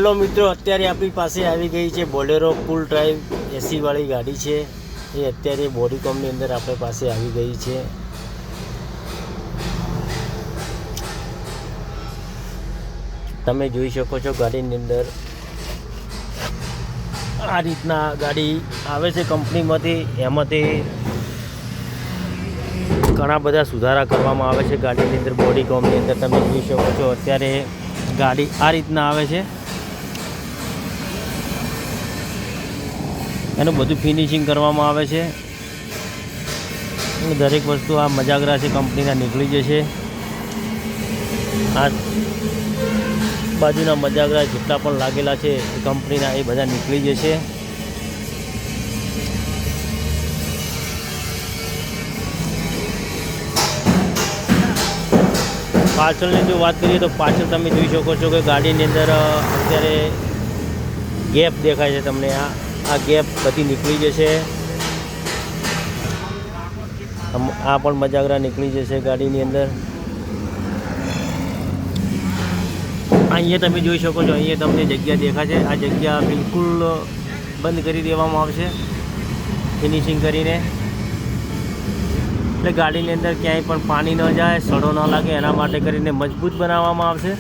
Hello મિત્રો, અત્યારે આપણી પાસે આવી ગઈ છે બોલેરો ફૂલ ડ્રાઈવ એસી વાળી ગાડી છે. એ અત્યારે બોડીકોમની અંદર આપણી પાસે આવી ગઈ છે. તમે જોઈ શકો છો ગાડીની અંદર આ રીતના ગાડી આવે છે કંપનીમાંથી. એમાંથી ઘણા બધા સુધારા કરવામાં આવે છે ગાડીની અંદર. બોડીકોમની અંદર તમે જોઈ શકો છો અત્યારે ગાડી આ રીતના આવે છે. એનું બધું ફિનિશિંગ કરવામાં આવે છે. દરેક વસ્તુ આ મજાગરા છે કંપનીના નીકળી જશે. આ બાજુના મજાગરા જેટલા પણ લાગેલા છે એ કંપનીના એ બધા નીકળી જશે. પાછળની જો વાત કરીએ તો પાછળ તમે જોઈ શકો છો કે ગાડીની અંદર અત્યારે ગેપ દેખાય છે તમને. આ ગેપ બધી નીકળી જશે. આ પણ મજાગરા નીકળી જશે ગાડીની અંદર. અહીંયા તમે જોઈ શકો છો, અહીંયા તમને જગ્યા દેખાશે. આ જગ્યા બિલકુલ બંધ કરી દેવામાં આવશે ફિનિશિંગ કરીને. એટલે ગાડીની અંદર ક્યાંય પણ પાણી ન જાય, સડો ન લાગે એના માટે કરીને મજબૂત બનાવવામાં આવશે.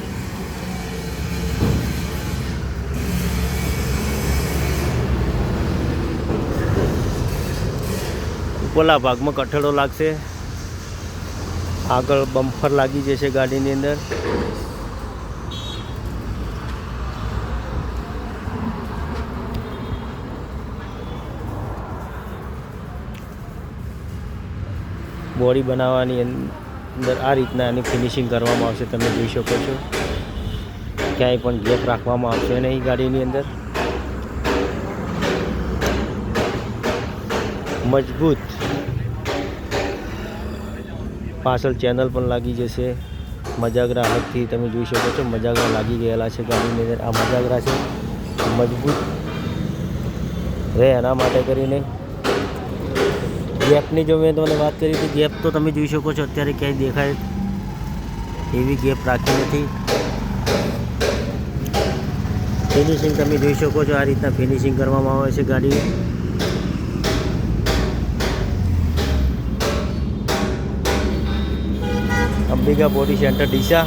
ઉપરલા ભાગમાં કઠેડો લાગશે. આગળ બમ્પર લાગી જશે ગાડીની અંદર. બોડી બનાવવાની અંદર આ રીતના એની ફિનિશિંગ કરવામાં આવશે. તમે જોઈ શકો છો ક્યાંય પણ ગેપ રાખવામાં આવશે નહીં ગાડીની અંદર. મજબૂત પાછળ ચેનલ પણ લાગી જશે. મજાગરા અલગથી તમે જોઈ શકો છો, મજાગરા લાગી ગયેલા છે ગાડીની અંદર. આ મજાગરા છે મજબૂત રહે એના માટે કરીને. ગેપની જો મેં તમને વાત કરી હતી, ગેપ તો તમે જોઈ શકો છો અત્યારે ક્યાંય દેખાય એવી ગેપ રાખી નથી. ફિનિશિંગ તમે જોઈ શકો છો, આ રીતના ફિનિશિંગ કરવામાં આવે છે ગાડી. Ambika body centre Deesa.